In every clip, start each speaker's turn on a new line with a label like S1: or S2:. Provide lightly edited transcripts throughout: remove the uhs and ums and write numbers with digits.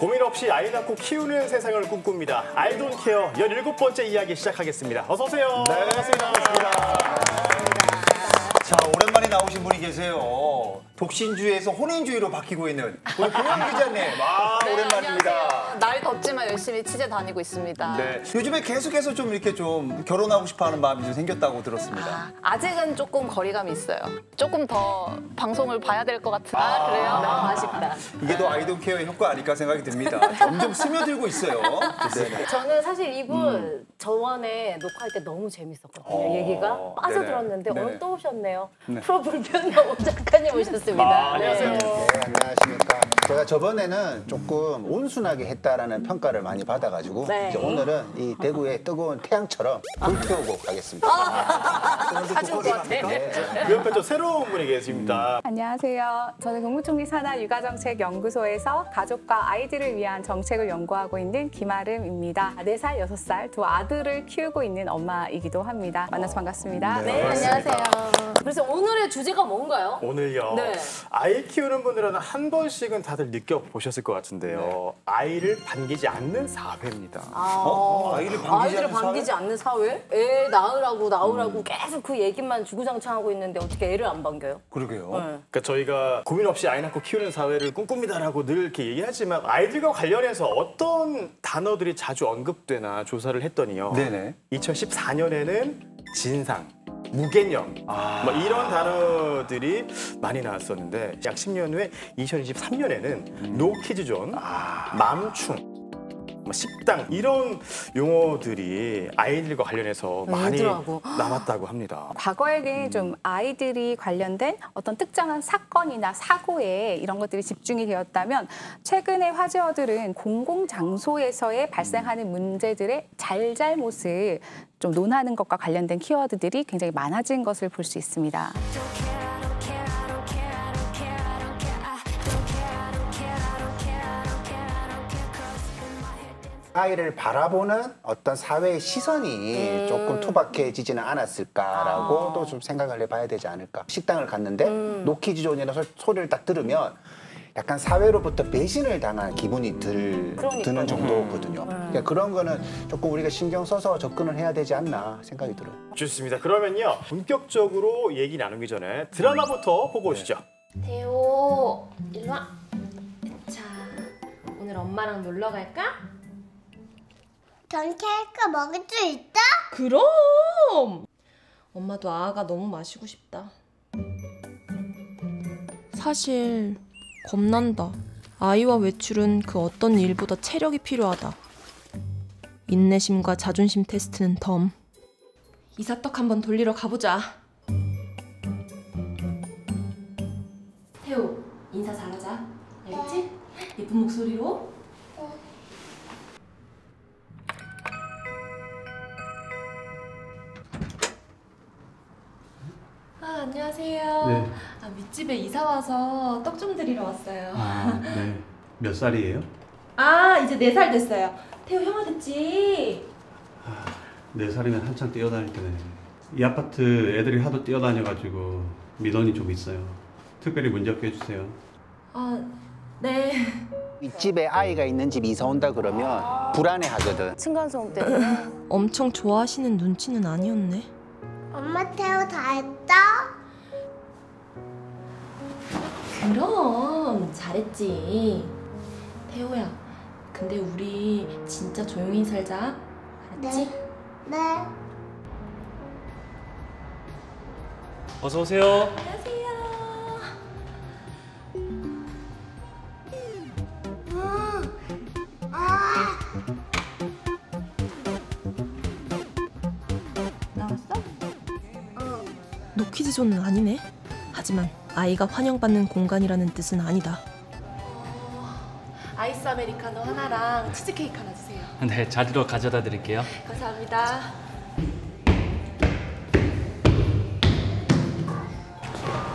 S1: 고민 없이 아이 낳고 키우는 세상을 꿈꿉니다. 아이돈케어 17번째 이야기 시작하겠습니다. 어서 오세요.
S2: 네, 반갑습니다. 자, 오랜만에 나오신 분이 계세요. 독신주의에서 혼인주의로 바뀌고 있는 우리 김영 기자님. 오랜만입니다.
S3: 안녕하세요. 날이 덥지만 열심히 취재 다니고 있습니다.
S2: 네. 요즘에 계속해서 좀 이렇게 좀 결혼하고 싶어하는 마음이 좀 생겼다고 들었습니다.
S3: 아직은 조금 거리감이 있어요. 조금 더 방송을 봐야 될 것 같은. 그래요? 너무 아쉽다.
S2: 이게 더 아이돈케어의 효과 아닐까 생각이 듭니다. 점점 스며들고 있어요. 네.
S4: 저는 사실 이분 저번에 녹화할 때 너무 재밌었거든요. 얘기가 빠져들었는데
S2: 네네.
S4: 오늘 또 오셨네요.
S2: 네.
S4: 프로 불변 작가님 오셨습니다.
S1: 안녕하세요.
S4: 네.
S5: 네, 안녕하십니까. 제가 저번에는 조금 온순하게 했다라는 평가를 많이 받아가지고
S4: 네.
S5: 이제 오늘은 이 대구의 뜨거운 태양처럼 불태우고 가겠습니다.
S3: 사진 것 같아.
S1: 그 옆에 또 새로운 분이 계십니다.
S6: 안녕하세요. 저는 국무총리 산하 육아정책연구소에서 가족과 아이들을 위한 정책을 연구하고 있는 김아름입니다. 4살, 6살 두 아들을 키우고 있는 엄마이기도 합니다. 만나서 반갑습니다.
S4: 네, 안녕하세요. 그래서 오늘의 주제가 뭔가요?
S1: 오늘요.
S4: 네.
S1: 아이 키우는 분들은 한 번씩은 다들 느껴보셨을 것 같은데요.
S2: 네.
S1: 아이를 반기지 않는 사회입니다.
S2: 아이를 반기지
S4: 아이들을
S2: 않는
S4: 반기지 않는 사회? 애 낳으라고 계속 그 얘기만 주구장창하고 있는데 어떻게 애를 안 반겨요?
S2: 그러게요.
S1: 그러니까 저희가 고민 없이 아이 낳고 키우는 사회를 꿈꿉니다라고 늘 이렇게 얘기하지만 아이들과 관련해서 어떤 단어들이 자주 언급되나 조사를 했더니요.
S2: 네네.
S1: 2014년에는 진상, 무개념 뭐 이런 단어들이 많이 나왔었는데 약 10년 후에 2023년에는 노키즈존, 맘충, 뭐 식당 이런 용어들이 아이들과 관련해서 많이
S4: 늘더라고.
S1: 남았다고 합니다.
S6: 과거에는 좀 아이들이 관련된 어떤 특정한 사건이나 사고에 이런 것들이 집중이 되었다면 최근의 화제어들은 공공장소에서의 발생하는 문제들의 잘잘못을 좀 논하는 것과 관련된 키워드들이 굉장히 많아진 것을 볼 수 있습니다.
S5: 아이를 바라보는 어떤 사회의 시선이 조금 투박해지지는 않았을까라고 또 좀 생각을 해봐야 되지 않을까. 식당을 갔는데 노키즈존이라는 소리를 딱 들으면 약간 사회로부터 배신을 당한 기분이 드는 정도거든요. 그러니까 그런 거는 조금 우리가 신경 써서 접근을 해야 되지 않나 생각이 들어요.
S1: 좋습니다. 그러면요. 본격적으로 얘기 나누기 전에 드라마부터 보고 오시죠.
S7: 태호, 일로 와. 자, 오늘 엄마랑 놀러 갈까?
S8: 전 케이크 먹을 수 있어?
S7: 그럼! 엄마도 아아가 너무 마시고 싶다. 사실 겁난다. 아이와 외출은 그 어떤 일보다 체력이 필요하다. 인내심과 자존심 테스트는 덤. 이사떡 한번 돌리러 가보자. 태호, 인사 잘하자. 알겠지? 예쁜 목소리로. 안녕하세요.
S9: 네.
S7: 윗집에 이사 와서 떡 좀 드리러 왔어요.
S9: 네. 몇 살이에요?
S7: 이제 4살 됐어요. 태호 형아 됐지?
S9: 4살이면 한창 뛰어다닐 때네. 이 아파트 애들이 하도 뛰어다녀가지고 민원이 좀 있어요. 특별히 문제 없게 해주세요.
S7: 네.
S5: 윗집에 아이가 있는 집 이사 온다 그러면 불안해하거든.
S4: 층간소음 때문에.
S7: 엄청 좋아하시는 눈치는 아니었네.
S8: 엄마 태우 다 했어?
S7: 그럼 잘했지. 태호야, 근데 우리 진짜 조용히 살자. 알았지?
S8: 네.
S10: 어서 오세요.
S7: 안녕하세요.
S6: 나왔어?
S7: 노키즈존은 아니네. 하지만 아이가 환영받는 공간이라는 뜻은 아니다. 아이스 아메리카노 하나랑 치즈케이크 하나 주세요.
S10: 네, 자리로 가져다 드릴게요.
S7: 감사합니다.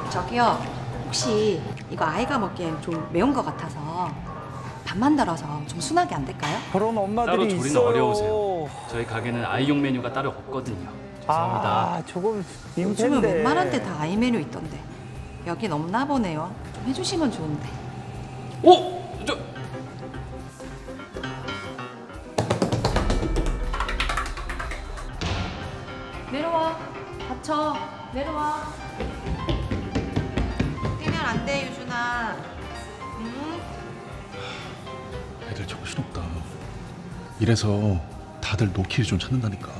S11: 저기요, 혹시 이거 아이가 먹기엔 좀 매운 것 같아서 밥 만들어서 좀 순하게 안 될까요?
S2: 그런 엄마들이
S10: 따로 조리는
S2: 있어요.
S10: 어려우세요. 저희 가게는 아이용 메뉴가 따로 없거든요. 죄송합니다.
S2: 조금
S11: 요즘은
S2: 민폐인데.
S11: 웬만한 데 다 아이 메뉴 있던데 여긴 없나 보네요. 좀 해주시면 좋은데.
S10: 오!
S11: 닥쳐. 내려와. 뛰면 안 돼, 유준아. 응?
S12: 애들 정신없다. 이래서 다들 노키즈 좀 찾는다니까.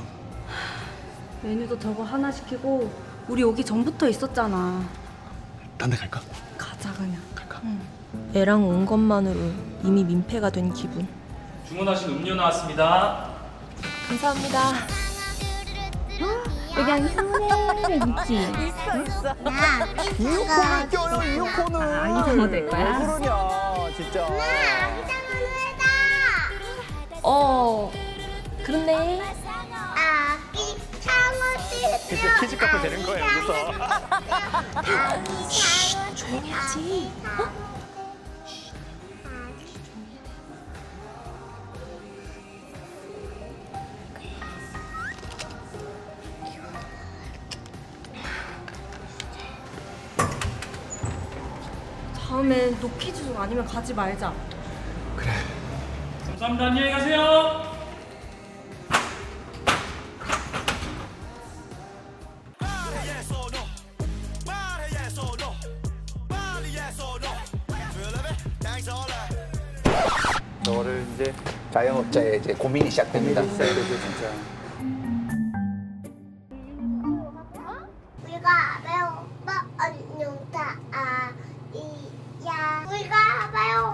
S11: 메뉴도 저거 하나 시키고 우리 오기 전부터 있었잖아.
S12: 딴 데 갈까?
S11: 가자 그냥.
S12: 갈까?
S7: 애랑 온 것만으로 이미 민폐가 된 기분.
S10: 주문하신 음료 나왔습니다.
S7: 감사합니다.
S6: 여기 안에 상례 있지?
S2: 이어폰을 껴요, 이어폰을.
S6: 아니, 될 거야?
S2: 왜 그러냐, 진짜.
S7: 그렇네.
S8: 아기 창어들.
S1: 이제 키즈 카페 되는 거예요, 여기서.
S7: 조용히 하지.
S11: 다음엔 노키즈 아니면 가지 말자.
S10: 감사합니다. 안녕히 가세요.
S2: 너를 이제
S5: 자영업자의 이제 고민이 시작됩니다.
S2: 있어야 되죠, 진짜.
S8: 우리가 매우 안녕다 아이야. 우리가 매우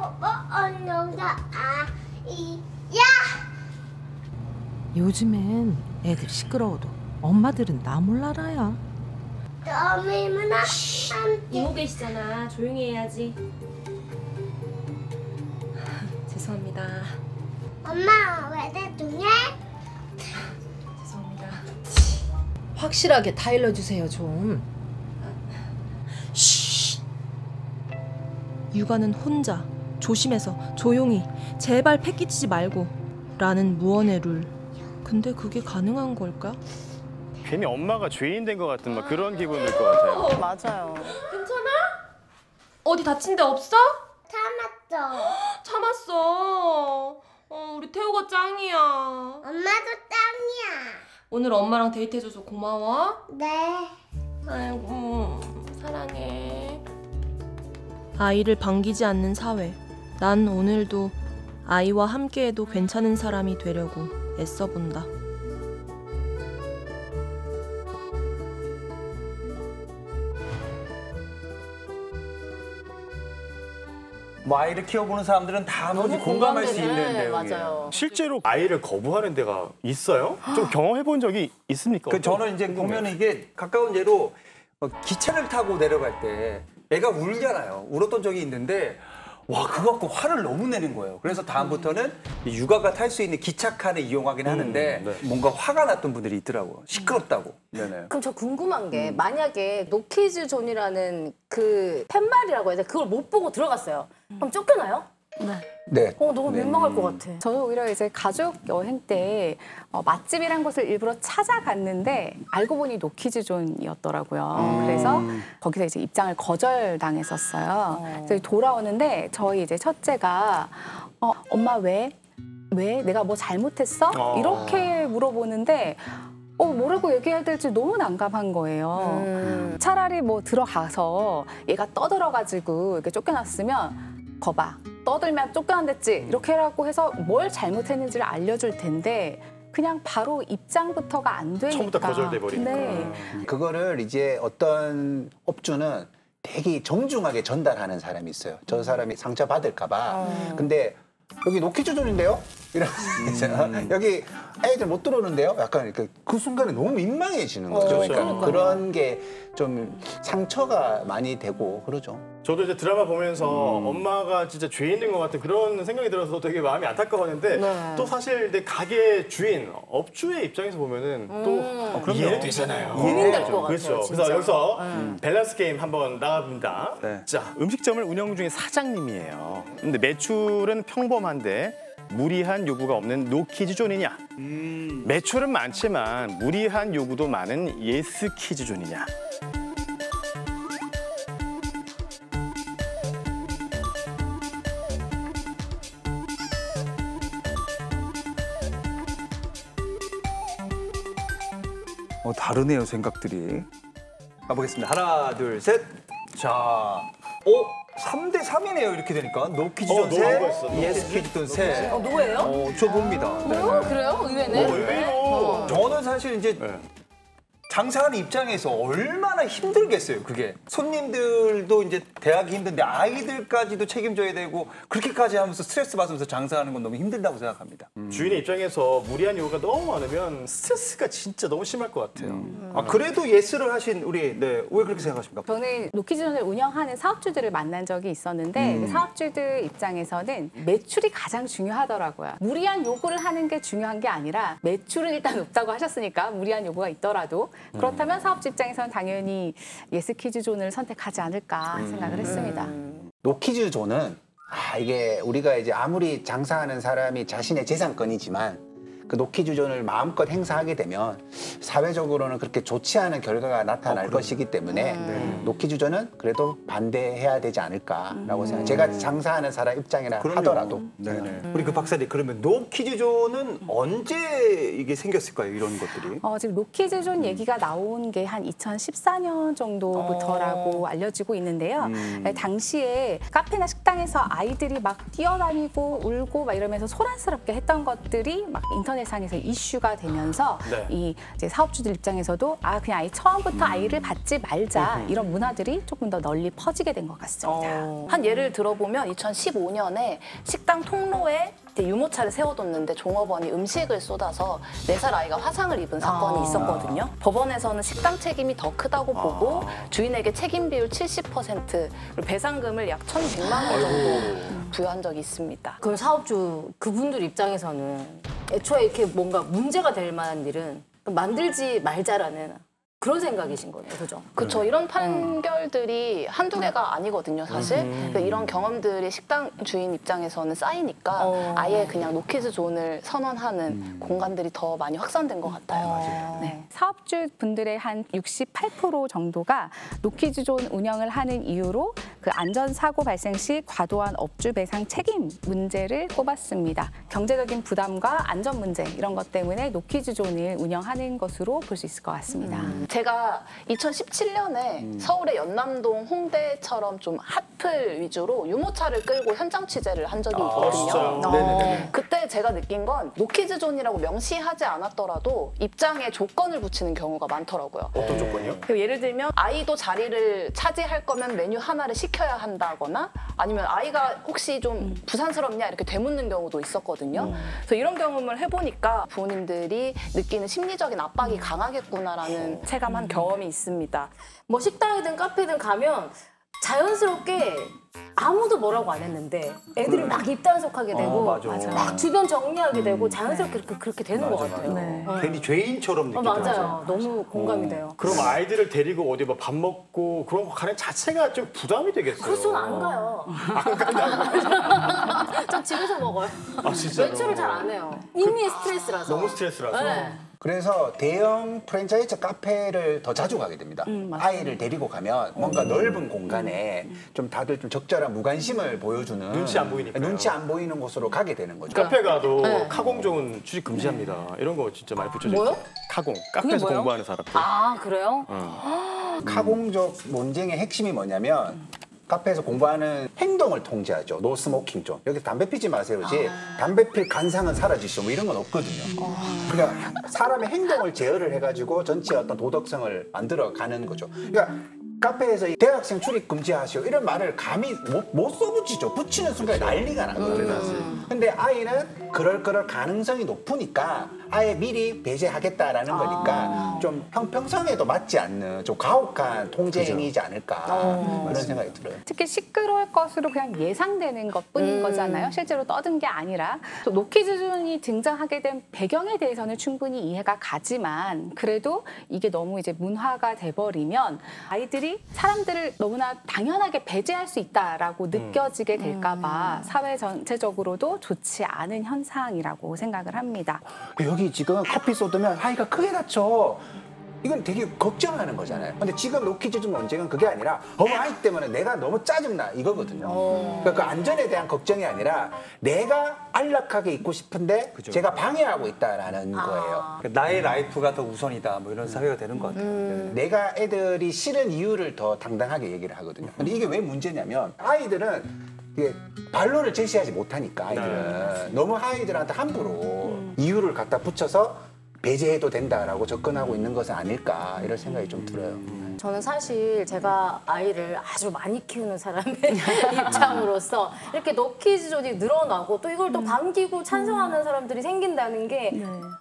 S8: 안녕다 아이야.
S13: 요즘엔 애들 시끄러워도 엄마들은 나 몰라라야.
S8: 너무나
S11: 이모 계시잖아. 조용히 해야지. 죄송합니다.
S8: 엄마 왜 대통해?
S11: 죄송합니다.
S13: 확실하게 타일러 주세요 좀.
S7: 육아는 혼자, 조심해서, 조용히, 제발 패 끼치지 말고 라는 무언의 룰. 근데 그게 가능한 걸까?
S1: 괜히 엄마가 죄인 된 것 같은 막 그런 기분 들 것 같아요.
S3: 맞아요.
S11: 괜찮아? 어디 다친 데 없어?
S8: 참았어.
S11: 참았어. 우리 태호가 짱이야.
S8: 엄마도 짱이야.
S11: 오늘 엄마랑 데이트해줘서 고마워.
S8: 네.
S11: 아이고 사랑해.
S7: 아이를 반기지 않는 사회. 난 오늘도 아이와 함께해도 괜찮은 사람이 되려고 애써본다.
S2: 뭐 아이를 키워보는 사람들은 다 뭐지 공감할 수 있는 내용이에요.
S3: 맞아요.
S1: 실제로 아이를 거부하는 데가 있어요? 좀 경험해 본 적이 있습니까?
S2: 그 저는 이제 보면 이게 가까운 예로 기차를 타고 내려갈 때 애가 울잖아요. 울었던 적이 있는데 와 그거 갖고 화를 너무 내는 거예요. 그래서 다음부터는 이 육아가 탈 수 있는 기차칸을 이용하긴 하는데
S1: 네.
S2: 뭔가 화가 났던 분들이 있더라고요. 시끄럽다고. 네네.
S4: 그럼 저 궁금한 게 만약에 노키즈 존이라는 그 팻말이라고 해야 돼 그걸 못 보고 들어갔어요. 그럼 쫓겨나요?
S5: 네.
S4: 너무 민망할 것 같아.
S6: 저는 오히려 이제 가족 여행 때 맛집이란 곳을 일부러 찾아갔는데 알고 보니 노키즈존이었더라고요. 그래서 거기서 이제 입장을 거절당했었어요. 그래서 돌아오는데 저희 이제 첫째가 엄마 왜? 내가 뭐 잘못했어? 이렇게 물어보는데 뭐라고 얘기해야 될지 너무 난감한 거예요. 차라리 뭐 들어가서 얘가 떠들어가지고 이렇게 쫓겨났으면 거봐 떠들면 쫓겨난댔지 이렇게라고 해서 뭘 잘못했는지를 알려줄 텐데 그냥 바로 입장부터가 안 되니까
S1: 처음부터 거절돼 버리니까.
S6: 네.
S5: 그거를 이제 어떤 업주는 되게 정중하게 전달하는 사람이 있어요. 저 사람이 상처 받을까봐. 근데 여기 노키즈존인데요? 이러면서 여기 애들 못 들어오는데요? 약간 그 순간에 너무 민망해지는 거죠.
S1: 그렇죠.
S5: 그러니까 그런 게 좀 상처가 많이 되고 그러죠.
S1: 저도 이제 드라마 보면서 엄마가 진짜 죄인 된 것 같은 그런 생각이 들어서 되게 마음이 안타까웠는데
S4: 네.
S1: 또 사실 내 가게 주인, 업주의 입장에서 보면은 또 이해는 되잖아요.
S4: 고민될 것 같아요,
S1: 그렇죠.
S4: 진짜.
S1: 그래서 여기서 밸런스 게임 한번 나가봅니다.
S2: 네.
S1: 자, 음식점을 운영 중인 사장님이에요. 근데 매출은 평범한데 무리한 요구가 없는 노키즈존이냐? 매출은 많지만 무리한 요구도 많은 예스키즈존이냐?
S2: 다르네요, 생각들이. 가보겠습니다. 하나, 둘, 셋. 자, 3대 3이네요. 이렇게 되니까 노키즈존 셋, 예스키즈존 셋.
S4: 노예요?
S2: 저 봅니다.
S4: 그래요? 의외네.
S2: 저는 사실 이제 장사하는 입장에서 얼마나 힘들겠어요, 그게. 손님들도 이제 대하기 힘든데 아이들까지도 책임져야 되고 그렇게까지 하면서 스트레스 받으면서 장사하는 건 너무 힘들다고 생각합니다.
S1: 주인의 입장에서 무리한 요구가 너무 많으면 스트레스가 진짜 너무 심할 것 같아요.
S2: 그래도 예스를 하신 우리 왜 그렇게 생각하십니까?
S6: 저는 노키즈존을 운영하는 사업주들을 만난 적이 있었는데 그 사업주들 입장에서는 매출이 가장 중요하더라고요. 무리한 요구를 하는 게 중요한 게 아니라 매출은 일단 높다고 하셨으니까 무리한 요구가 있더라도 그렇다면 사업주 입장에서는 당연히 예스키즈존을 선택하지 않을까 생각을 했습니다.
S5: 노키즈존은 이게 우리가 이제 아무리 장사하는 사람이 자신의 재산권이지만 그 노키즈존을 마음껏 행사하게 되면 사회적으로는 그렇게 좋지 않은 결과가 나타날 것이기 때문에 노키즈존은 그래도 반대해야 되지 않을까라고 생각해요. 제가 장사하는 사람 입장이라 하더라도.
S2: 우리 그 박사님, 그러면 노키즈존은 언제 이게 생겼을까요, 이런 것들이?
S6: 지금 노키즈존 얘기가 나온 게 한 2014년 정도부터라고 알려지고 있는데요. 당시에 카페나 식당에서 아이들이 막 뛰어다니고 울고 막 이러면서 소란스럽게 했던 것들이 막 인터넷상에서 이슈가 되면서 이 이제 사업주들 입장에서도 그냥 아예 처음부터 아이를 받지 말자 이런 문화들이 조금 더 널리 퍼지게 된 것 같습니다.
S3: 한 예를 들어보면 2015년에 식당 통로에 유모차를 세워뒀는데 종업원이 음식을 쏟아서 4살 아이가 화상을 입은 사건이 있었거든요. 법원에서는 식당 책임이 더 크다고 보고 주인에게 책임 비율 70% 그리고 배상금을 약 1,100만 원 정도 부여한 적이 있습니다.
S4: 그럼 사업주 그분들 입장에서는 애초에 이렇게 뭔가 문제가 될 만한 일은 만들지 말자라는 그런 생각이신 거네요, 그죠?
S3: 그렇죠. 이런 판결들이 한두 개가 아니거든요, 사실. 그러니까 이런 경험들이 식당 주인 입장에서는 쌓이니까 아예 그냥 노키즈존을 선언하는 공간들이 더 많이 확산된 것 같아요.
S6: 네, 사업주 분들의 한 68% 정도가 노키즈존 운영을 하는 이유로 그 안전사고 발생 시 과도한 업주 배상 책임 문제를 꼽았습니다. 경제적인 부담과 안전 문제 이런 것 때문에 노키즈존을 운영하는 것으로 볼 수 있을 것 같습니다.
S3: 제가 2017년에 서울의 연남동 홍대처럼 좀 핫플 위주로 유모차를 끌고 현장 취재를 한 적이 있거든요. 그때 제가 느낀 건 노키즈존이라고 명시하지 않았더라도 입장에 조건을 붙이는 경우가 많더라고요.
S1: 어떤 조건이요?
S3: 예를 들면 아이도 자리를 차지할 거면 메뉴 하나를 시켜야 한다거나 아니면 아이가 혹시 좀 부산스럽냐 이렇게 되묻는 경우도 있었거든요. 그래서 이런 경험을 해보니까 부모님들이 느끼는 심리적인 압박이 강하겠구나라는 체감한 경험이 있습니다.
S4: 뭐 식당이든 카페든 가면 자연스럽게 아무도 뭐라고 안 했는데 애들이 막 입단속하게 되고 막 주변 정리하게 되고 자연스럽게 그렇게 되는 것 같아요.
S2: 괜히 죄인처럼 느끼더라고요.
S4: 맞아요. 너무 공감이 돼요.
S1: 그럼 아이들을 데리고 어디 뭐 밥 먹고 그런 거 가는 자체가 좀 부담이 되겠어요.
S4: 그래서 저는 안 가요. 전 집에서 먹어요.
S1: 진짜로?
S4: 외출을 잘 안 해요. 이미 스트레스라서.
S1: 너무 스트레스라서?
S4: 네.
S5: 그래서 대형 프랜차이즈 카페를 더 자주 가게 됩니다. 아이를 데리고 가면 뭔가 넓은 공간에 좀 다들 좀 적절한 무관심을 보여주는
S1: 눈치 안 보이니까
S5: 눈치 안 보이는 곳으로 가게 되는 거죠.
S1: 카페 가도 카공종은 출입 금지합니다. 이런 거 진짜 많이 붙여져 있어요.
S4: 뭐요?
S1: 카공, 카페에서 공부하는 사람들.
S4: 그래요?
S5: 카공적 논쟁의 핵심이 뭐냐면 카페에서 공부하는 행동을 통제하죠. 노 스모킹 좀. 여기 담배 피지 마세요지. 담배 필 간상은 사라지시오. 뭐 이런 건 없거든요. 그러니까 사람의 행동을 제어를 해가지고 전체 어떤 도덕성을 만들어가는 거죠. 그러니까 카페에서 대학생 출입 금지하시오 이런 말을 감히 못 써붙이죠. 붙이는 순간에 난리가 나는 거예요. 근데 아이는 그럴 가능성이 높으니까 아예 미리 배제하겠다라는 거니까 좀 형평성에도 맞지 않는 좀 가혹한 통제 행위이지 않을까 그런 생각이 들어요.
S6: 특히 시끄러울 것으로 그냥 예상되는 것뿐인 거잖아요. 실제로 떠든 게 아니라. 또 노키즈존이 등장하게 된 배경에 대해서는 충분히 이해가 가지만 그래도 이게 너무 이제 문화가 돼버리면 아이들이 사람들을 너무나 당연하게 배제할 수 있다라고 느껴지게 될까 봐 사회 전체적으로도 좋지 않은 현상이라고 생각을 합니다.
S5: 여기 지금 커피 쏟으면 아이가 크게 다쳐. 이건 되게 걱정하는 거잖아요. 근데 지금 노키즈 논쟁은 그게 아니라 아이 때문에 내가 너무 짜증나 이거거든요. 그러니까 그 안전에 대한 걱정이 아니라 내가 안락하게 있고 싶은데 제가 방해하고 있다라는 거예요.
S2: 나의 라이프가 더 우선이다 뭐 이런 사회가 되는 것 같아요.
S5: 내가 애들이 싫은 이유를 더 당당하게 얘기를 하거든요. 근데 이게 왜 문제냐면 아이들은 이게 반론을 제시하지 못하니까 아이들은 너무 아이들한테 함부로 이유를 갖다 붙여서 배제해도 된다라고 접근하고 있는 것은 아닐까 이런 생각이 좀 들어요.
S4: 저는 사실 제가 아이를 아주 많이 키우는 사람의 입장으로서 이렇게 노키즈존이 늘어나고 또 이걸 또 반기고 찬성하는 사람들이 생긴다는 게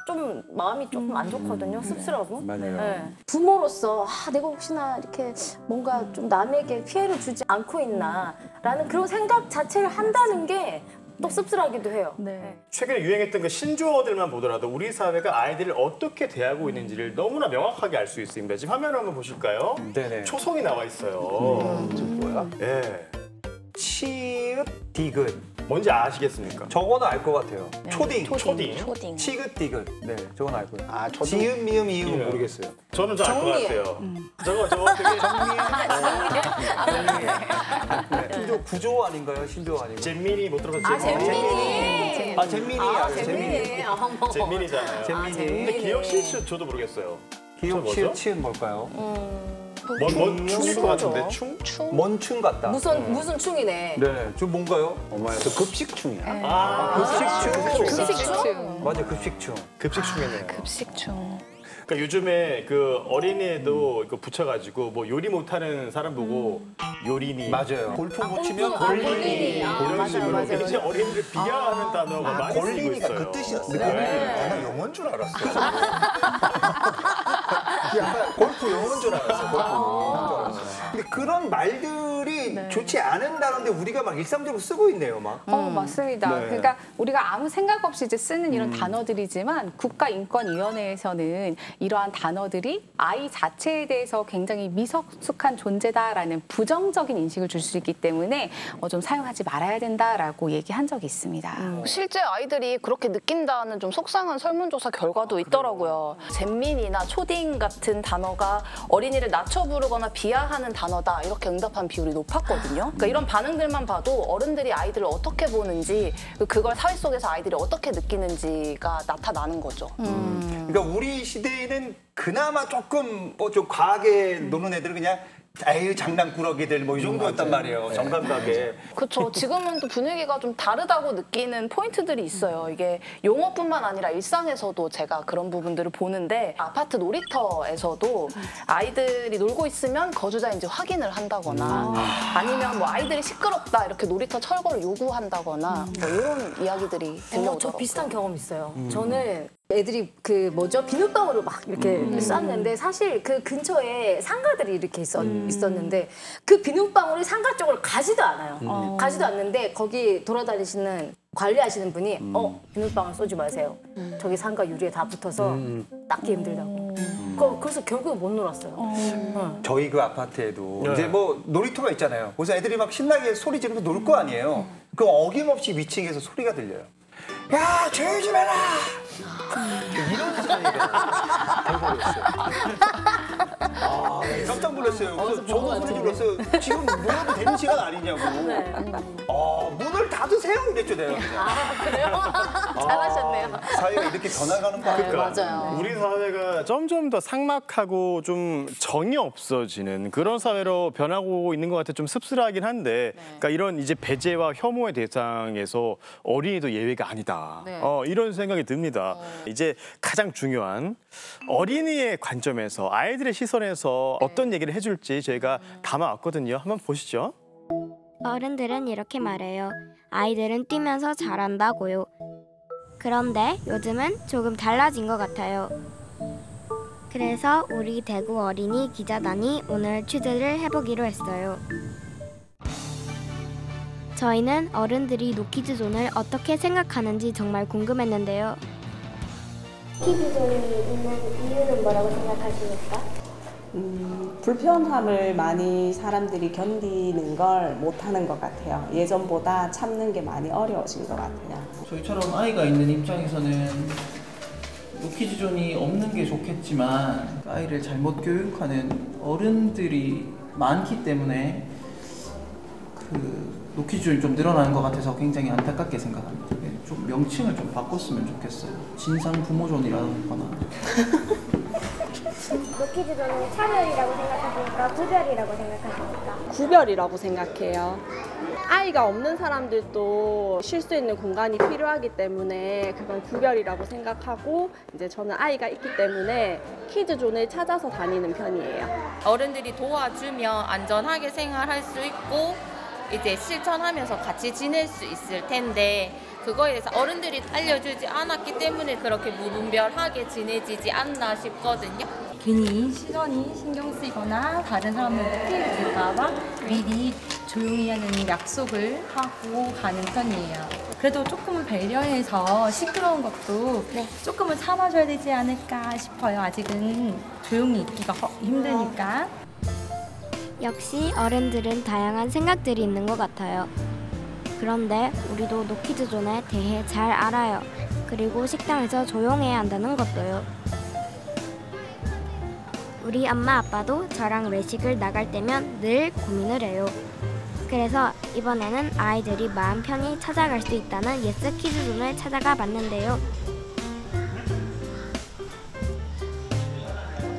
S4: 좀 마음이 조금 안 좋거든요. 씁쓸하고.
S2: 맞아요.
S4: 네. 부모로서 내가 혹시나 이렇게 뭔가 좀 남에게 피해를 주지 않고 있나라는 그런 생각 자체를 한다는 게 또 씁쓸하기도 해요.
S1: 최근에 유행했던 그 신조어들만 보더라도 우리 사회가 아이들을 어떻게 대하고 있는지를 너무나 명확하게 알 수 있습니다. 지금 화면을 한번 보실까요?
S2: 네네.
S1: 초성이 나와 있어요.
S5: 지금 뭐야?
S1: 예.
S2: 치읓, 디귿.
S1: 뭔지 아시겠습니까?
S2: 저거는 알 것 같아요. 초딩.
S3: 초딩.
S2: 치읓, 디귿. 네, 저건 알고요.
S5: 아, 저도
S2: 지읒, 미음, 이음은
S1: 예.
S2: 모르겠어요.
S1: 저는 잘 알 것 같아요. 저거 되게
S2: 구조 아닌가요? 신조 아닌가요?
S1: 잼민이 못 들어봤죠?
S4: 잼민이.
S2: 잼민이.
S1: 잼민이잖아요.
S2: 잼민이.
S1: 근데 기억 실수 저도 모르겠어요.
S2: 기억, 치읓, 치읓 뭘까요?
S1: 뭔 충일 것 같은데 충?
S2: 먼충 같다.
S4: 무슨 충이네.
S2: 네, 저 뭔가요?
S5: 엄마야, 저 급식충이야.
S2: 급식충. 맞아, 급식충.
S1: 급식충이네요.
S3: 급식충.
S1: 그러니까 요즘에 그 어린이에도 이거 붙여가지고 뭐 요리 못하는 사람 보고 요리니.
S2: 맞아요. 골프 붙이면 골린이.
S1: 이런 식으로 이제 어린이를 비하하는 단어가 많이 쓰이고
S5: 골린이가
S1: 있어요.
S5: 그 뜻이었어요.
S1: 네.
S5: 나 영어인 줄 알았어. 약간 골프 영어인 줄 알았어. 골프 영어인 줄 알았어.
S2: 근데 그런 말들이 좋지 않은 단어인데 우리가 막 일상적으로 쓰고 있네요, 막.
S6: 맞습니다.
S2: 네.
S6: 그러니까 우리가 아무 생각 없이 이제 쓰는 이런 단어들이지만 국가인권위원회에서는 이러한 단어들이 아이 자체에 대해서 굉장히 미성숙한 존재다라는 부정적인 인식을 줄 수 있기 때문에 좀 사용하지 말아야 된다라고 얘기한 적이 있습니다.
S3: 실제 아이들이 그렇게 느낀다는 좀 속상한 설문조사 결과도 있더라고요. 잼민이나 초딩 같은 단어가 어린이를 낮춰 부르거나 비하하는 단어다 이렇게 응답한 비율이 높았거든요. 그러니까 이런 반응들만 봐도 어른들이 아이들을 어떻게 보는지 그걸 사회 속에서 아이들이 어떻게 느끼는지가 나타나는 거죠.
S2: 그러니까 우리 시대에는 그나마 조금 뭐 좀 과하게 노는 애들은 그냥 아유 장난꾸러기들 뭐 이 정도였단 말이에요. 정감각에.
S3: 그렇죠. 지금은 또 분위기가 좀 다르다고 느끼는 포인트들이 있어요. 이게 용어뿐만 아니라 일상에서도 제가 그런 부분들을 보는데 아파트 놀이터에서도 아이들이 놀고 있으면 거주자인지 확인을 한다거나 아니면 뭐 아이들이 시끄럽다 이렇게 놀이터 철거를 요구한다거나 뭐 이런 이야기들이 들려오더라고요.
S4: 저 비슷한 경험 있어요. 저는 애들이 비눗방울을 막 이렇게 쌌는데 사실 그 근처에 상가들이 이렇게 있었는데 그 비눗방울이 상가 쪽으로 가지도 않아요. 가지도 않는데 거기 돌아다니시는 관리하시는 분이 비눗방울 쏘지 마세요. 저기 상가 유리에 다 붙어서 닦기 힘들다고. 그래서 결국에 못 놀았어요.
S2: 저희 그 아파트에도 이제 뭐 놀이터가 있잖아요. 그래서 애들이 막 신나게 소리 지르면서 놀 거 아니에요. 그럼 어김없이 위층에서 소리가 들려요. 야, 조용히 좀 해라! 이런 사이가 돼버렸어요. 깜짝 놀랐어요. 그래서 저도 소리 질렀어요. 지금 놀아도 되는 시간 아니냐고. 문을 닫으세요! 이랬죠, 내가.
S4: 그래요? 잘하셨네요.
S2: 사회가 이렇게 변화가는 거 아니에요?
S3: 맞아요.
S1: 우리 사회가 점점 더 삭막하고 좀 정이 없어지는 그런 사회로 변하고 있는 것 같아 좀 씁쓸하긴 한데 그러니까 이런 이제 배제와 혐오의 대상에서 어린이도 예외가 아니다. 이런 생각이 듭니다. 이제 가장 중요한 어린이의 관점에서 아이들의 시선에서 어떤 얘기를 해줄지 저희가 담아왔거든요. 한번 보시죠.
S8: 어른들은 이렇게 말해요. 아이들은 뛰면서 잘한다고요. 그런데 요즘은 조금 달라진 것 같아요. 그래서 우리 대구 어린이 기자단이 오늘 취재를 해보기로 했어요. 저희는 어른들이 노키즈존을 어떻게 생각하는지 정말 궁금했는데요. 노키즈존이 있는 이유는 뭐라고 생각하십니까?
S14: 불편함을 많이 사람들이 견디는 걸 못하는 것 같아요. 예전보다 참는 게 많이 어려워진 것 같아요.
S15: 저희처럼 아이가 있는 입장에서는 노키즈존이 없는 게 좋겠지만 아이를 잘못 교육하는 어른들이 많기 때문에 그 노키즈존이 좀 늘어나는 것 같아서 굉장히 안타깝게 생각합니다. 좀 명칭을 좀 바꿨으면 좋겠어요. 진상 부모존이라거나.
S8: 노키즈존은 차별이라고 생각하십니까? 구별이라고 생각하십니까?
S14: 구별이라고 생각해요. 아이가 없는 사람들도 쉴 수 있는 공간이 필요하기 때문에 그건 구별이라고 생각하고 이제 저는 아이가 있기 때문에 키즈존을 찾아서 다니는 편이에요.
S16: 어른들이 도와주면 안전하게 생활할 수 있고 이제 실천하면서 같이 지낼 수 있을 텐데 그거에 대해서 어른들이 알려주지 않았기 때문에 그렇게 무분별하게 지내지지 않나 싶거든요.
S17: 괜히 시선이 신경 쓰이거나 다른 사람들한테 피해를 줄까 봐 미리 조용히 하는 약속을 하고 가는 편이에요. 그래도 조금은 배려해서 시끄러운 것도 조금은 참아줘야 되지 않을까 싶어요. 아직은 조용히 있기가 힘드니까.
S8: 역시 어른들은 다양한 생각들이 있는 것 같아요. 그런데 우리도 노키즈존에 대해 잘 알아요. 그리고 식당에서 조용해야 한다는 것도요. 우리 엄마 아빠도 저랑 외식을 나갈 때면 늘 고민을 해요. 그래서 이번에는 아이들이 마음 편히 찾아갈 수 있다는 예스 키즈존을 찾아가 봤는데요.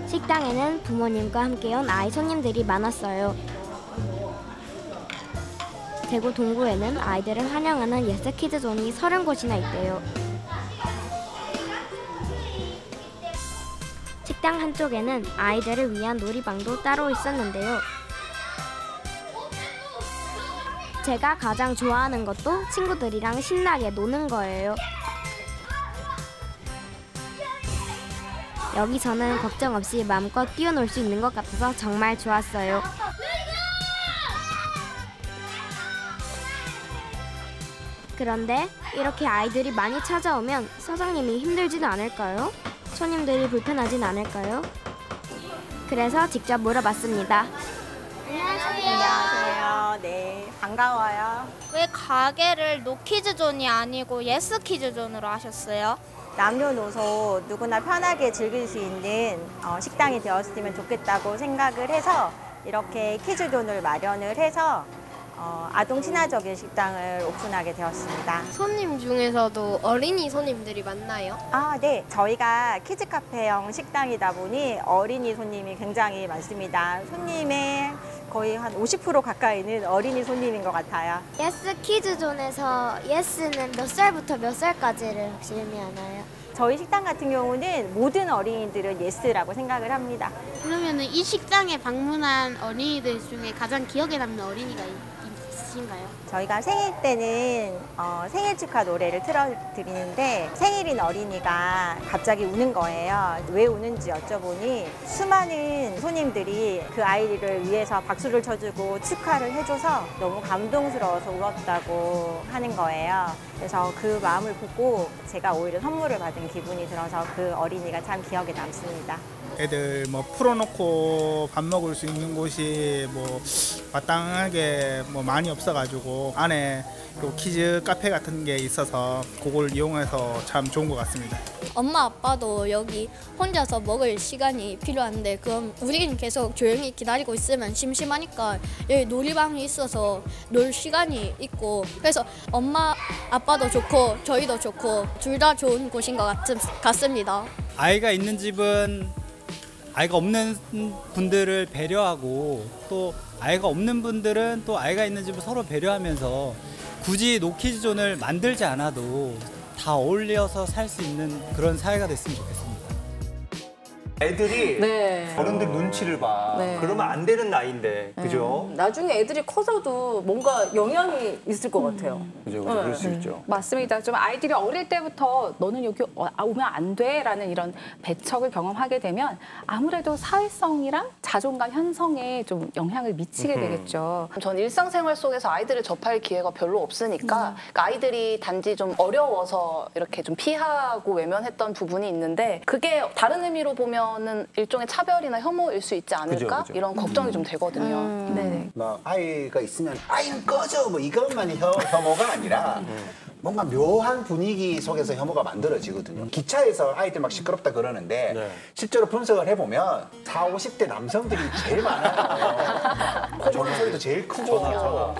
S8: 식당에는 부모님과 함께 온 아이 손님들이 많았어요. 대구 동구에는 아이들을 환영하는 예스 키즈존이 30곳이나 있대요. 식당 한쪽에는 아이들을 위한 놀이방도 따로 있었는데요. 제가 가장 좋아하는 것도 친구들이랑 신나게 노는 거예요. 여기서는 걱정 없이 마음껏 뛰어놀 수 있는 것 같아서 정말 좋았어요. 그런데 이렇게 아이들이 많이 찾아오면 사장님이 힘들지는 않을까요? 손님들이 불편하진 않을까요? 그래서 직접 물어봤습니다.
S18: 안녕하세요. 네, 반가워요.
S19: 왜 가게를 노키즈존이 아니고 예스키즈존으로 하셨어요?
S18: 남녀노소 누구나 편하게 즐길 수 있는 식당이 되었으면 좋겠다고 생각을 해서 이렇게 키즈존을 마련을 해서 아동 친화적인 식당을 오픈하게 되었습니다.
S19: 손님 중에서도 어린이 손님들이 많나요?
S18: 네. 저희가 키즈 카페형 식당이다 보니 어린이 손님이 굉장히 많습니다. 손님의 거의 한 50% 가까이는 어린이 손님인 것 같아요.
S8: 예스 키즈존에서 예스는 몇 살부터 몇 살까지를 혹시 의미하나요?
S18: 저희 식당 같은 경우는 모든 어린이들은 예스라고 생각을 합니다.
S19: 그러면 이 식당에 방문한 어린이들 중에 가장 기억에 남는 어린이가 있으신가요?
S18: 저희가 생일 때는 생일 축하 노래를 틀어드리는데 생일인 어린이가 갑자기 우는 거예요. 왜 우는지 여쭤보니 수많은 손님들이 그 아이를 위해서 박수를 쳐주고 축하를 해줘서 너무 감동스러워서 울었다고 하는 거예요. 그래서 그 마음을 보고 제가 오히려 선물을 받은 기분이 들어서 그 어린이가 참 기억에 남습니다.
S20: 애들 뭐 풀어놓고 밥 먹을 수 있는 곳이 뭐 마땅하게 뭐 많이 없어가지고 안에 또 키즈 카페 같은 게 있어서 그걸 이용해서 참 좋은 것 같습니다.
S19: 엄마 아빠도 여기 혼자서 먹을 시간이 필요한데 그럼 우리는 계속 조용히 기다리고 있으면 심심하니까 여기 놀이방이 있어서 놀 시간이 있고 그래서 엄마 아빠도 좋고 저희도 좋고 둘 다 좋은 곳인 것 같습니다.
S21: 아이가 있는 집은 아이가 없는 분들을 배려하고 또 아이가 없는 분들은 또 아이가 있는 집을 서로 배려하면서 굳이 노키즈존을 만들지 않아도 다 어울려서 살 수 있는 그런 사회가 됐으면 좋겠습니다.
S2: 애들이 어른들 눈치를 봐. 그러면 안 되는 나이인데, 그죠?
S22: 나중에 애들이 커서도 뭔가 영향이 있을 것 같아요.
S2: 그죠, 그럴 수 있죠.
S6: 맞습니다. 좀 아이들이 어릴 때부터 너는 여기 오면 안 돼라는 이런 배척을 경험하게 되면 아무래도 사회성이랑 자존감 형성에 좀 영향을 미치게 되겠죠.
S3: 전 일상생활 속에서 아이들을 접할 기회가 별로 없으니까 그러니까 아이들이 단지 좀 어려워서 이렇게 좀 피하고 외면했던 부분이 있는데 그게 다른 의미로 보면은 일종의 차별이나 혐오일 수 있지 않을까?
S5: 그죠, 그죠.
S3: 이런 걱정이 좀 되거든요. 네.
S5: 막 아이가 있으면 아이는 꺼져 뭐 이것만이 혐오가 아니라 뭔가 묘한 분위기 속에서 혐오가 만들어지거든요. 기차에서 아이들 막 시끄럽다 그러는데 실제로 분석을 해보면 40, 50대 남성들이 제일 많아요. 콧물 소리도 제일 크고 아!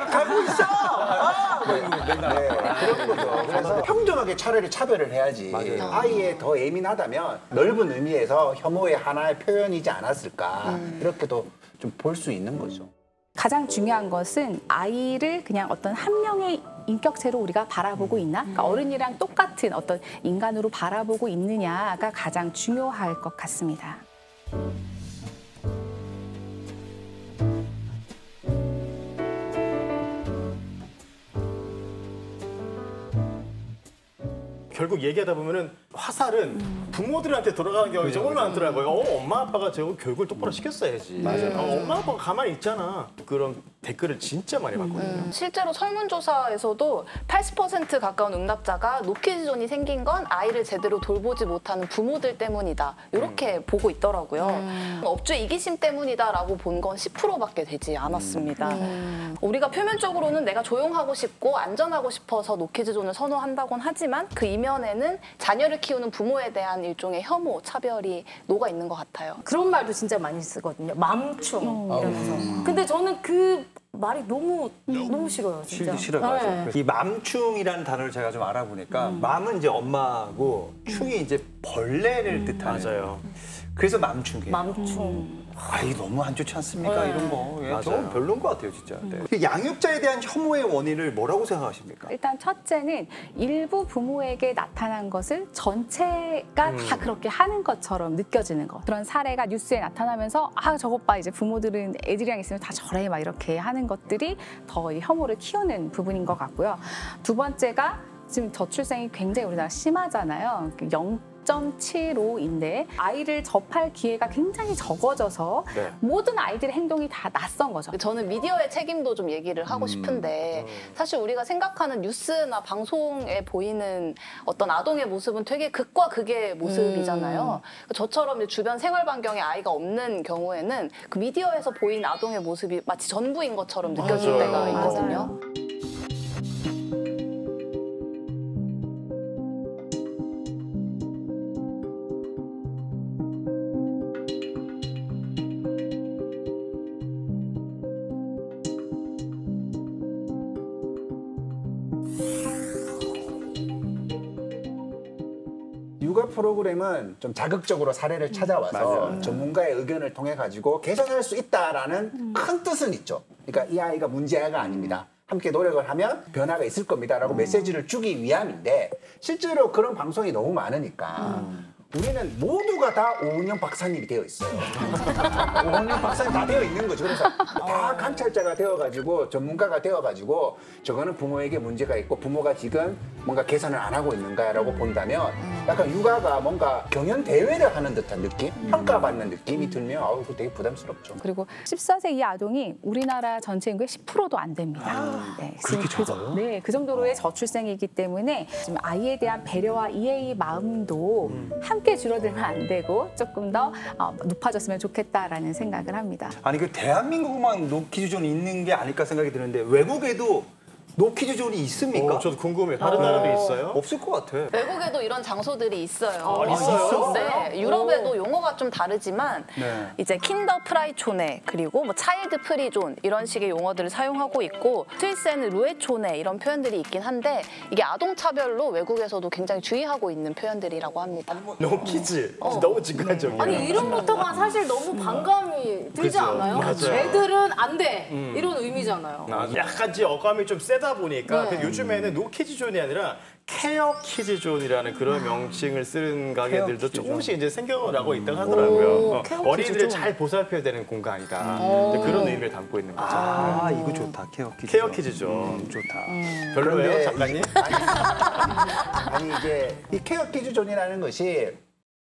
S5: 가고 있어! 아! 그런 거죠. 그래서 평등하게 차라리 차별을 해야지. 아이에 더 예민하다면 넓은 의미에서 혐오의 하나의 표현이지 않았을까. 이렇게도 좀 볼 수 있는 거죠.
S6: 가장 중요한 것은 아이를 그냥 어떤 한 명의 인격체로 우리가 바라보고 있나? 그러니까 어른이랑 똑같은 어떤 인간으로 바라보고 있느냐가 가장 중요할 것 같습니다.
S1: 결국 얘기하다 보면은 화살은 부모들한테 돌아가는 경우가 정말 많더라고요. 엄마 아빠가 저거 교육을 똑바로 시켰어야지.
S5: 맞아요.
S1: 엄마 아빠가 가만히 있잖아. 그런 댓글을 진짜 많이 봤거든요.
S3: 실제로 설문조사에서도 80% 가까운 응답자가 노키즈존이 생긴 건 아이를 제대로 돌보지 못하는 부모들 때문이다. 이렇게 보고 있더라고요. 업주의 이기심 때문이다라고 본 건 10%밖에 되지 않았습니다. 우리가 표면적으로는 내가 조용하고 싶고 안전하고 싶어서 노키즈존을 선호한다곤 하지만 그 이면에는 자녀를 키우는 부모에 대한 일종의 혐오, 차별이 녹아 있는 것 같아요.
S4: 그런 말도 진짜 많이 쓰거든요. 맘충 이러면서. 근데 저는 그 말이 너무 싫어요, 진짜.
S2: 싫어요. 이 맘충이라는 단어를 제가 좀 알아보니까 맘은 이제 엄마고 충이 이제 벌레를 뜻하는.
S1: 맞아요.
S2: 그래서 맘충이에요.
S4: 맘충.
S2: 아이 너무 안 좋지 않습니까? 이런 거. 예,
S1: 맞아요.
S2: 저건 별로인 것 같아요, 진짜. 네. 양육자에 대한 혐오의 원인을 뭐라고 생각하십니까?
S6: 일단 첫째는 일부 부모에게 나타난 것을 전체가 다 그렇게 하는 것처럼 느껴지는 것. 그런 사례가 뉴스에 나타나면서 아 저것 봐 이제 부모들은 애들이랑 있으면 다 저래 막 이렇게 하는 것들이 더 이 혐오를 키우는 부분인 것 같고요. 두 번째가 지금 저출생이 굉장히 우리나라 심하잖아요. 0.75인데 아이를 접할 기회가 굉장히 적어져서 모든 아이들의 행동이 다 낯선 거죠.
S3: 저는 미디어의 책임도 좀 얘기를 하고 싶은데 사실 우리가 생각하는 뉴스나 방송에 보이는 어떤 아동의 모습은 되게 극과 극의 모습이잖아요. 저처럼 주변 생활 반경에 아이가 없는 경우에는 그 미디어에서 보이는 아동의 모습이 마치 전부인 것처럼 느껴질 때가 있거든요.
S5: 육아 프로그램은 좀 자극적으로 사례를 찾아와서 전문가의 의견을 통해 가지고 개선할 수 있다라는 큰 뜻은 있죠. 그러니까 이 아이가 문제아이가 아닙니다. 함께 노력을 하면 변화가 있을 겁니다라고 메시지를 주기 위함인데 실제로 그런 방송이 너무 많으니까 우리는 모두가 다 오은영 박사님이 되어 있어요. 오은영 박사님 다 되어 있는 거죠. 그래서 다 관찰자가 되어가지고 전문가가 되어가지고 저거는 부모에게 문제가 있고 부모가 지금 뭔가 개선을 안 하고 있는가라고 본다면 약간 육아가 뭔가 경연 대회를 하는 듯한 느낌? 평가받는 느낌이 들면 아우 그거 되게 부담스럽죠.
S6: 그리고 14세 이하 아동이 우리나라 전체 인구의 10%도 안 됩니다. 네,
S5: 그렇게 적어요?
S6: 네, 그 정도로의 저출생이기 때문에 지금 아이에 대한 배려와 이해의 마음도 함께 줄어들면 안 되고 조금 더 높아졌으면 좋겠다라는 생각을 합니다.
S2: 아니 그 대한민국만 노키즈존이 있는 게 아닐까 생각이 드는데 외국에도 노키즈존이 있습니까?
S1: 저도 궁금해요. 다른 나라도 있어요?
S2: 없을 것 같아.
S3: 외국에도 이런 장소들이 있어요.
S1: 있어요?
S3: 네, 유럽에도 용어가 좀 다르지만 이제 킨더 프라이촌에 그리고 뭐 차일드 프리존 이런 식의 용어들을 사용하고 있고 스위스에는 루에촌에 이런 표현들이 있긴 한데 이게 아동 차별로 외국에서도 굉장히 주의하고 있는 표현들이라고 합니다.
S1: 노키즈 너무 직관적이에요.
S4: 아니 이름부터가 사실 너무 반감이 들지
S1: 그죠.
S4: 않아요?
S1: 맞아요.
S4: 애들은 안 돼. 이런 의미잖아요.
S1: 약간 어감이 좀 세다 보니까 요즘에는 노키즈존이 아니라 케어 키즈존이라는 그런 명칭을 쓰는 가게들도 조금씩 이제 생겨나고 있다고 하더라고요. 어린이들을 잘 보살펴야 되는 공간이다. 그런 의미를 담고 있는 거죠.
S2: 아 이거 좋다. 케어 키즈존.
S1: 케어 키즈존 좋다. 별로예요, 작가님?
S5: 아니 이게 이 케어 키즈존이라는 것이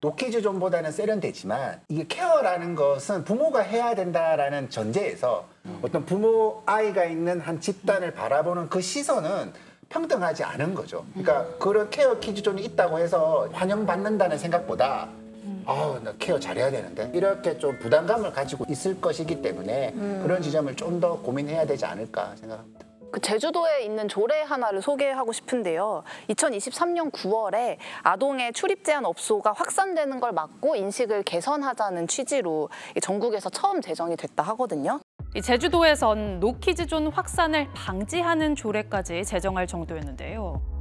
S5: 노키즈존보다는 세련되지만 이게 케어라는 것은 부모가 해야 된다라는 전제에서 어떤 부모 아이가 있는 한 집단을 바라보는 그 시선은 평등하지 않은 거죠. 그러니까 그런 케어 키즈존이 있다고 해서 환영받는다는 생각보다 나 케어 잘해야 되는데 이렇게 좀 부담감을 가지고 있을 것이기 때문에 그런 지점을 좀 더 고민해야 되지 않을까 생각합니다.
S3: 그 제주도에 있는 조례 하나를 소개하고 싶은데요. 2023년 9월에 아동의 출입 제한 업소가 확산되는 걸 막고 인식을 개선하자는 취지로 전국에서 처음 제정이 됐다 하거든요.
S9: 제주도에선 노키즈존 확산을 방지하는 조례까지 제정할 정도였는데요.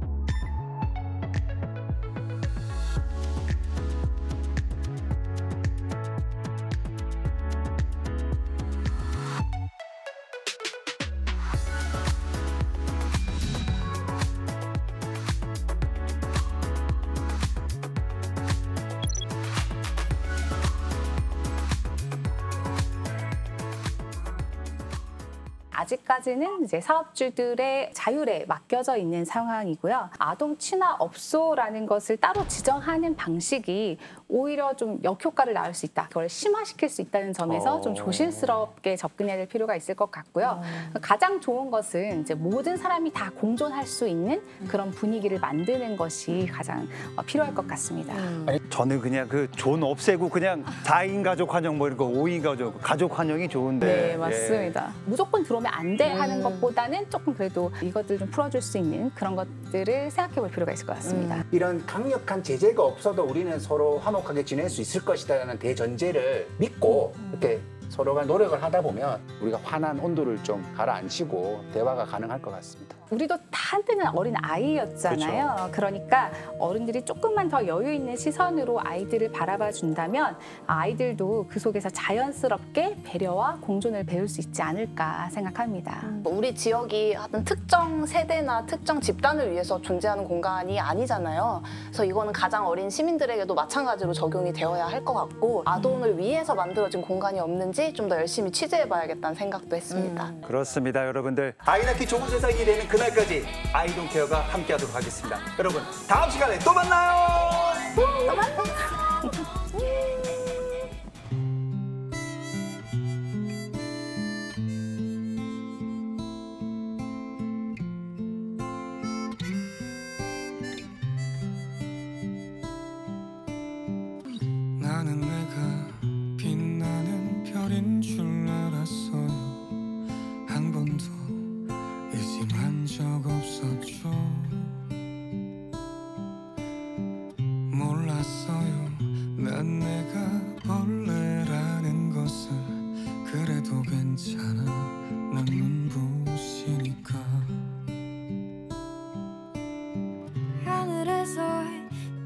S6: 아직까지는 이제 사업주들의 자율에 맡겨져 있는 상황이고요. 아동 취나 업소라는 것을 따로 지정하는 방식이 오히려 좀 역효과를 낳을 수 있다. 그걸 심화시킬 수 있다는 점에서 좀 조심스럽게 접근해야 될 필요가 있을 것 같고요. 가장 좋은 것은 이제 모든 사람이 다 공존할 수 있는 그런 분위기를 만드는 것이 가장 필요할 것 같습니다.
S2: 저는 그냥 그 존 없애고 그냥 4인 가족 환영 뭐 이런 거 5인 가족 환영이 좋은데.
S6: 네, 맞습니다. 무조건 들어오면 안 돼 하는 것보다는 조금 그래도 이것들 좀 풀어줄 수 있는 그런 것들을 생각해 볼 필요가 있을 것 같습니다.
S5: 이런 강력한 제재가 없어도 우리는 서로 화목하게 지낼 수 있을 것이라는 대전제를 믿고 이렇게 서로가 노력을 하다 보면 우리가 화난 온도를 좀 가라앉히고 대화가 가능할 것 같습니다.
S6: 우리도 다 한때는 어린 아이였잖아요.
S5: 그렇죠.
S6: 그러니까 어른들이 조금만 더 여유 있는 시선으로 아이들을 바라봐 준다면 아이들도 그 속에서 자연스럽게 배려와 공존을 배울 수 있지 않을까 생각합니다.
S3: 우리 지역이 어떤 특정 세대나 특정 집단을 위해서 존재하는 공간이 아니잖아요. 그래서 이거는 가장 어린 시민들에게도 마찬가지로 적용이 되어야 할 것 같고 아동을 위해서 만들어진 공간이 없는지 좀 더 열심히 취재해봐야겠다는 생각도 했습니다.
S2: 그렇습니다, 여러분들. 아이 낳기 좋은 세상이 되는 그날까지 아이돈 케어가 함께하도록 하겠습니다. 여러분, 다음 시간에 또 만나요.
S3: 또 만나요.
S12: 나는 내가 빛나는 별인 줄 알았어요. 한 번도 의심한 적 없었죠. 몰랐어요. 난 내가 벌레라는 것을. 그래도 괜찮아. 난 눈부시니까.
S8: 하늘에서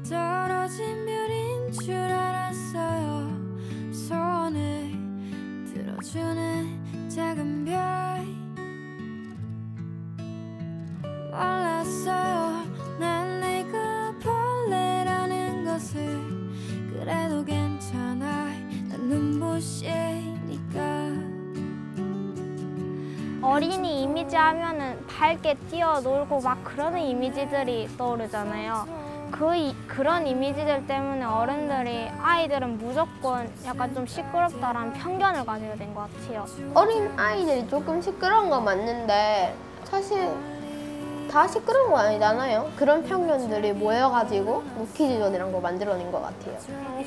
S8: 떨어진 별인 줄 알았어요. 소원을 들어주는 작은 별. 몰랐어요. 난 내가 벌레라는 것을. 그래도 괜찮아. 난 눈부시니까.
S23: 어린이 이미지 하면은 밝게 뛰어놀고 막 그러는 이미지들이 떠오르잖아요. 그런 이미지들 때문에 어른들이 아이들은 무조건 약간 좀 시끄럽다라는 편견을 가지게 된 것 같아요.
S4: 어린 아이들이 조금 시끄러운 건 맞는데 사실 다 시끄러운 거 아니잖아요. 그런 편견들이 모여가지고 노키즈존이란 거 만들어낸 것 같아요.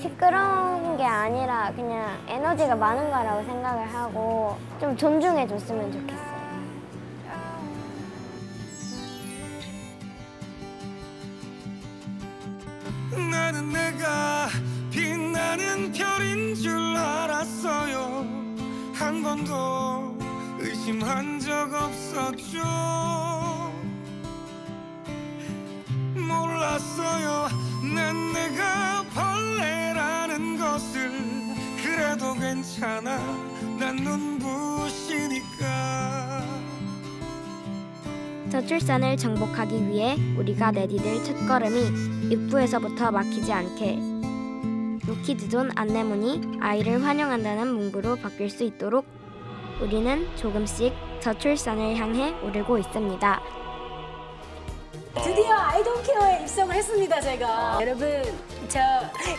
S8: 시끄러운 게 아니라 그냥 에너지가 많은 거라고 생각을 하고 좀 존중해 줬으면 좋겠어요.
S12: 나는 내가 빛나는 별인 줄 알았어요. 한 번도 의심한 적 없었죠. 몰랐어요. 난 내가 벌레라는 것을. 그래도 괜찮아. 난 눈부시니까.
S8: 저출산을 정복하기 위해 우리가 내디딜 첫걸음이 입구에서부터 막히지 않게 노키즈존 안내문이 아이를 환영한다는 문구로 바뀔 수 있도록 우리는 조금씩 저출산을 향해 오르고 있습니다.
S4: 드디어 아이돈 케어에 입성을 했습니다, 제가. 여러분, 저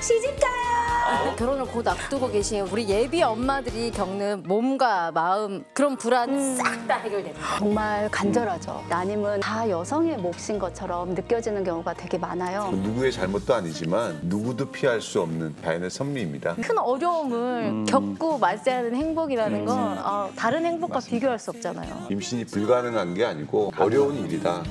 S4: 시집가요! 결혼을 곧 앞두고 계신 우리 예비 엄마들이 겪는 몸과 마음 그런 불안 싹 다 해결됩니다.
S6: 정말 간절하죠. 따님은 다 여성의 몫인 것처럼 느껴지는 경우가 되게 많아요.
S10: 누구의 잘못도 아니지만 누구도 피할 수 없는 자연의 섭리입니다.
S4: 큰 어려움을 겪고 맞이하는 행복이라는 건 다른 행복과 비교할 수 없잖아요.
S10: 임신이 불가능한 게 아니고 어려운 일이다.